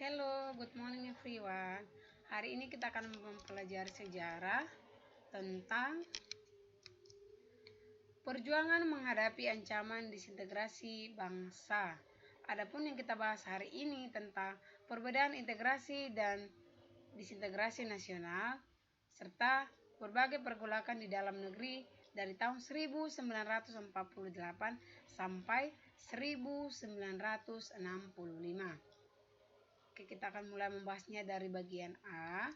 Hello, good morning everyone. Hari ini kita akan mempelajari sejarah tentang perjuangan menghadapi ancaman disintegrasi bangsa. Adapun yang kita bahas hari ini tentang perbedaan integrasi dan disintegrasi nasional serta berbagai pergolakan di dalam negeri dari tahun 1948 sampai 1965. Oke, kita akan mulai membahasnya dari bagian A.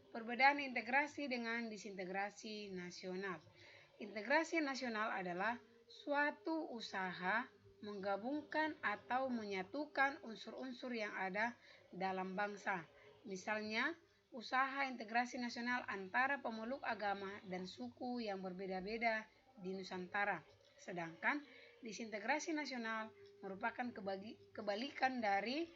Perbedaan integrasi dengan disintegrasi nasional. Integrasi nasional adalah suatu usaha menggabungkan atau menyatukan unsur-unsur yang ada dalam bangsa. Misalnya, usaha integrasi nasional antara pemeluk agama dan suku yang berbeda-beda di Nusantara. Sedangkan disintegrasi nasional merupakan kebalikan dari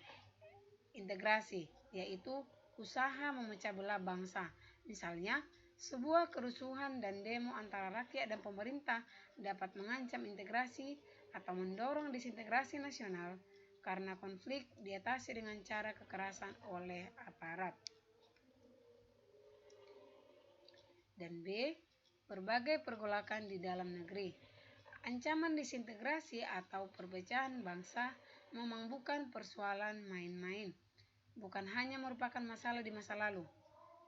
integrasi, yaitu usaha memecah belah bangsa. Misalnya, sebuah kerusuhan dan demo antara rakyat dan pemerintah dapat mengancam integrasi atau mendorong disintegrasi nasional karena konflik diatasi dengan cara kekerasan oleh aparat. Dan B. Berbagai pergolakan di dalam negeri. Ancaman disintegrasi atau perpecahan bangsa memang bukan persoalan main-main. Bukan hanya merupakan masalah di masa lalu.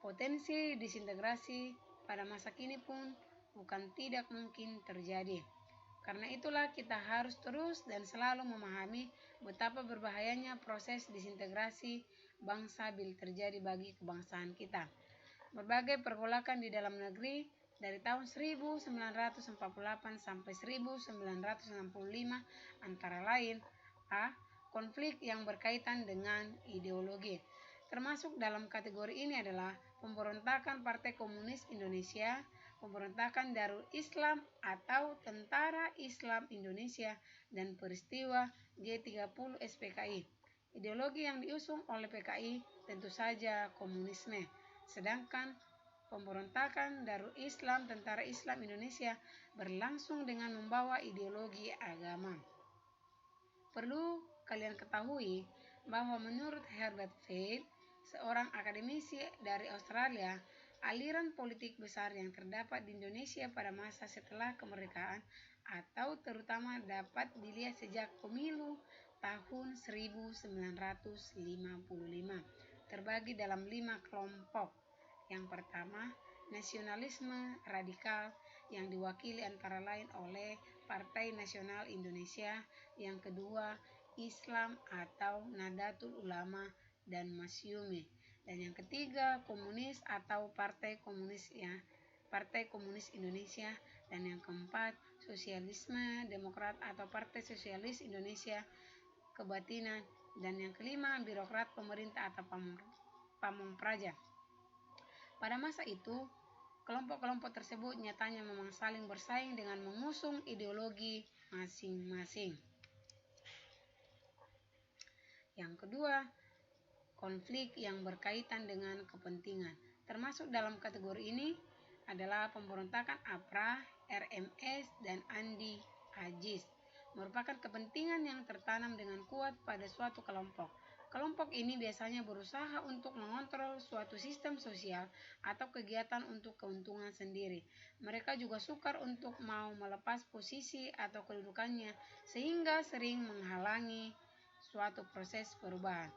Potensi disintegrasi pada masa kini pun bukan tidak mungkin terjadi. Karena itulah kita harus terus dan selalu memahami betapa berbahayanya proses disintegrasi bangsa bila terjadi bagi kebangsaan kita. Berbagai pergolakan di dalam negeri dari tahun 1948 sampai 1965 antara lain A. Konflik yang berkaitan dengan ideologi. Termasuk dalam kategori ini adalah pemberontakan Partai Komunis Indonesia, pemberontakan Darul Islam atau Tentara Islam Indonesia, dan peristiwa G30 SPKI. Ideologi yang diusung oleh PKI tentu saja komunisme. Sedangkan pemberontakan Darul Islam Tentara Islam Indonesia berlangsung dengan membawa ideologi agama. Perlu kalian ketahui bahwa menurut Herbert Feil, seorang akademisi dari Australia, aliran politik besar yang terdapat di Indonesia pada masa setelah kemerdekaan atau terutama dapat dilihat sejak pemilu tahun 1955 terbagi dalam 5 kelompok. Yang pertama, nasionalisme radikal yang diwakili antara lain oleh Partai Nasional Indonesia. Yang kedua, Islam atau Nahdlatul Ulama dan Masyumi. Dan yang ketiga, komunis atau Partai Komunis Indonesia. Dan yang keempat, sosialisme demokrat atau Partai Sosialis Indonesia Kebatinan. Dan yang kelima, birokrat pemerintah atau pamong praja. Pada masa itu, kelompok-kelompok tersebut nyatanya memang saling bersaing dengan mengusung ideologi masing-masing. Yang kedua, konflik yang berkaitan dengan kepentingan. Termasuk dalam kategori ini adalah pemberontakan APRA, RMS, dan Andi Agis. Merupakan kepentingan yang tertanam dengan kuat pada suatu kelompok. Kelompok ini biasanya berusaha untuk mengontrol suatu sistem sosial atau kegiatan untuk keuntungan sendiri. Mereka juga sukar untuk mau melepas posisi atau kedudukannya sehingga sering menghalangi suatu proses perubahan.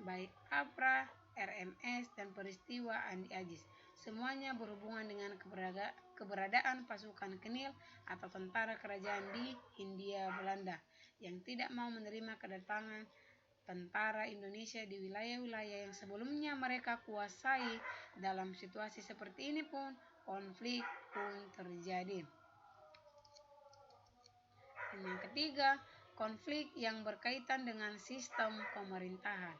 Baik APRA, RMS, dan peristiwa Andi Agis, semuanya berhubungan dengan keberadaan pasukan Kenil atau tentara kerajaan di Hindia Belanda yang tidak mau menerima kedatangan tentara Indonesia di wilayah-wilayah yang sebelumnya mereka kuasai. Dalam situasi seperti ini pun konflik pun terjadi. Dan yang ketiga, konflik yang berkaitan dengan sistem pemerintahan.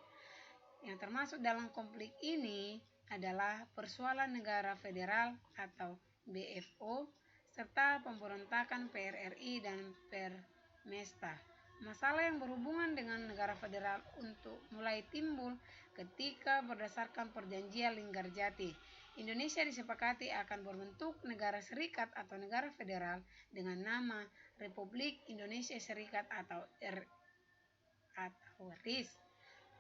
Yang termasuk dalam konflik ini adalah persoalan negara federal atau BFO serta pemberontakan PRRI dan Permesta. Masalah yang berhubungan dengan negara federal untuk mulai timbul ketika berdasarkan perjanjian Linggarjati, Indonesia disepakati akan berbentuk negara serikat atau negara federal dengan nama Republik Indonesia Serikat atau RIS.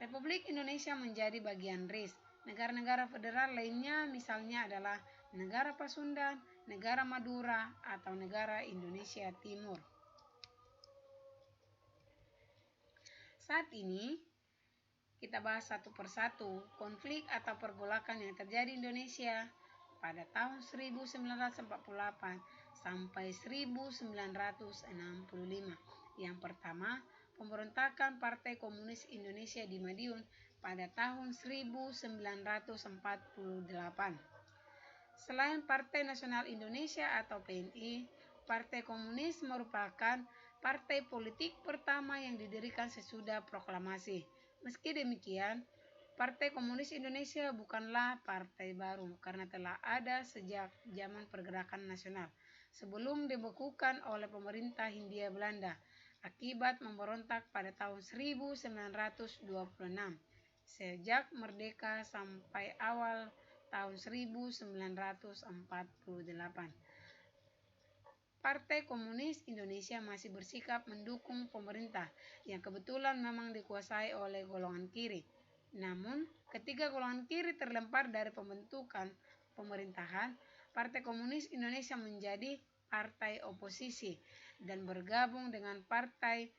Republik Indonesia menjadi bagian RIS. Negara-negara federal lainnya misalnya adalah Negara Pasundan, Negara Madura, atau Negara Indonesia Timur. Saat ini, kita bahas satu persatu konflik atau pergolakan yang terjadi di Indonesia pada tahun 1948 sampai 1965. Yang pertama, pemberontakan Partai Komunis Indonesia di Madiun pada tahun 1948. Selain Partai Nasional Indonesia atau PNI, Partai Komunis merupakan partai politik pertama yang didirikan sesudah proklamasi. Meski demikian, Partai Komunis Indonesia bukanlah partai baru karena telah ada sejak zaman pergerakan nasional sebelum dibekukan oleh pemerintah Hindia Belanda akibat memberontak pada tahun 1926. Sejak merdeka sampai awal tahun 1948. Partai Komunis Indonesia masih bersikap mendukung pemerintah yang kebetulan memang dikuasai oleh golongan kiri. Namun, ketika golongan kiri terlempar dari pembentukan pemerintahan, Partai Komunis Indonesia menjadi partai oposisi dan bergabung dengan partai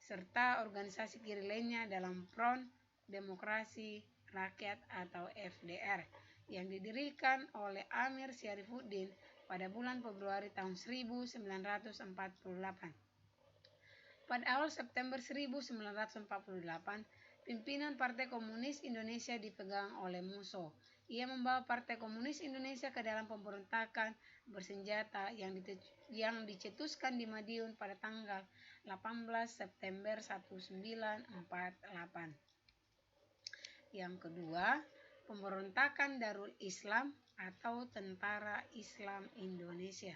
serta organisasi kiri lainnya dalam Front Demokrasi Rakyat atau FDR yang didirikan oleh Amir Syarifuddin pada bulan Februari tahun 1948. Pada awal September 1948, pimpinan Partai Komunis Indonesia dipegang oleh Musso. Ia membawa Partai Komunis Indonesia ke dalam pemberontakan bersenjata yang dicetuskan di Madiun pada tanggal 18 September 1948. Yang kedua, pemberontakan Darul Islam atau Tentara Islam Indonesia.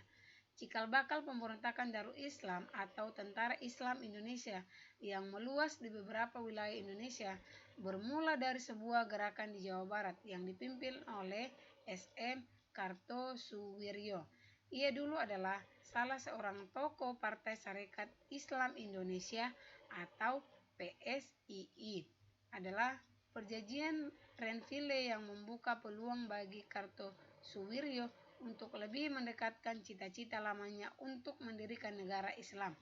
Cikal bakal pemberontakan Darul Islam atau Tentara Islam Indonesia yang meluas di beberapa wilayah Indonesia bermula dari sebuah gerakan di Jawa Barat yang dipimpin oleh SM Kartosuwiryo. Ia dulu adalah salah seorang tokoh Partai Sarekat Islam Indonesia atau PSII. Adalah perjanjian Renville yang membuka peluang bagi Kartosuwiryo untuk lebih mendekatkan cita-cita lamanya untuk mendirikan negara Islam.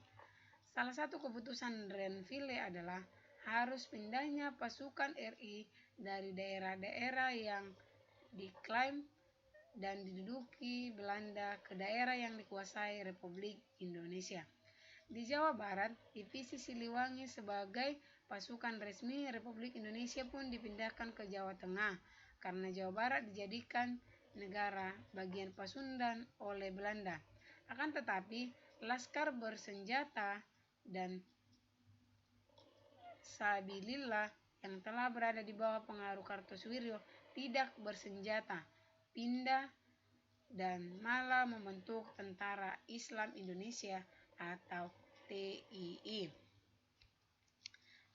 Salah satu keputusan Renville adalah harus pindahnya pasukan RI dari daerah-daerah yang diklaim dan diduduki Belanda ke daerah yang dikuasai Republik Indonesia. Di Jawa Barat, divisi Siliwangi sebagai pasukan resmi Republik Indonesia pun dipindahkan ke Jawa Tengah karena Jawa Barat dijadikan negara bagian Pasundan oleh Belanda. Akan tetapi, laskar bersenjata dan Sabilillah yang telah berada di bawah pengaruh Kartosuwiryo tidak bersenjata, pindah dan malah membentuk Tentara Islam Indonesia atau TII.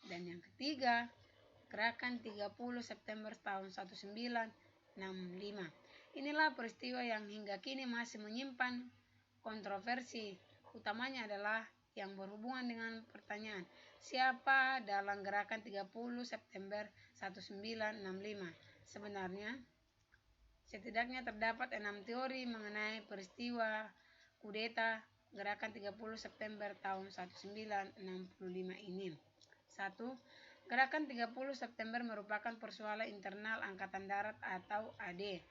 Dan yang ketiga, gerakan 30 September tahun 1965. Inilah peristiwa yang hingga kini masih menyimpan kontroversi. Utamanya adalah yang berhubungan dengan pertanyaan, siapa dalam gerakan 30 September 1965? Sebenarnya, setidaknya terdapat 6 teori mengenai peristiwa kudeta gerakan 30 September tahun 1965 ini. 1. Gerakan 30 September merupakan persoalan internal Angkatan Darat atau AD.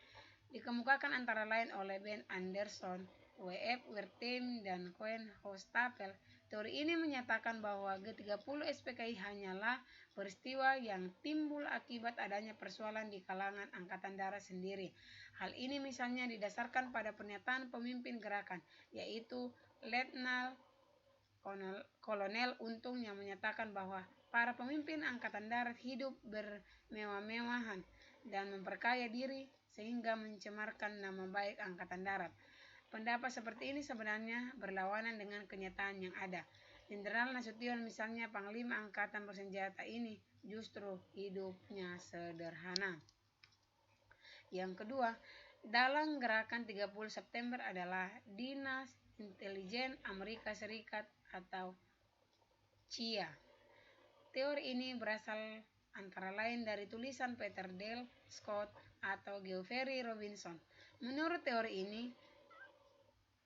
Dikemukakan antara lain oleh Ben Anderson, W.F. Wertheim, dan Cohen Hochstapel. Teori ini menyatakan bahwa G30 SPKI hanyalah peristiwa yang timbul akibat adanya persoalan di kalangan Angkatan Darat sendiri. Hal ini misalnya didasarkan pada pernyataan pemimpin gerakan, yaitu Letnan Kolonel Untung yang menyatakan bahwa para pemimpin Angkatan Darat hidup bermewah-mewahan dan memperkaya diri sehingga mencemarkan nama baik Angkatan Darat. Pendapat seperti ini sebenarnya berlawanan dengan kenyataan yang ada. Jenderal Nasution misalnya Panglima Angkatan Bersenjata ini justru hidupnya sederhana. Yang kedua, dalam gerakan 30 September adalah Dinas Intelijen Amerika Serikat atau CIA. Teori ini berasal antara lain dari tulisan Peter Dale Scott atau Geoffrey Robinson. Menurut teori ini,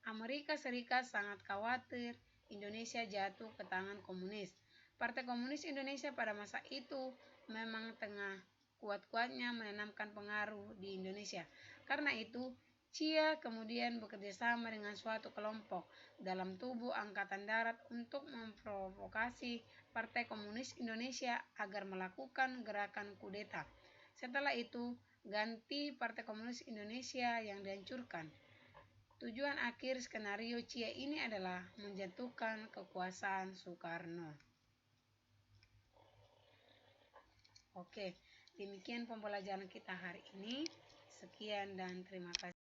Amerika Serikat sangat khawatir Indonesia jatuh ke tangan komunis. Partai Komunis Indonesia pada masa itu memang tengah kuat-kuatnya menanamkan pengaruh di Indonesia. Karena itu, CIA kemudian bekerja sama dengan suatu kelompok dalam tubuh Angkatan Darat untuk memprovokasi Partai Komunis Indonesia agar melakukan gerakan kudeta. Setelah itu, ganti Partai Komunis Indonesia yang dihancurkan. Tujuan akhir skenario CIA ini adalah menjatuhkan kekuasaan Soekarno. Oke, demikian pembelajaran kita hari ini. Sekian dan terima kasih.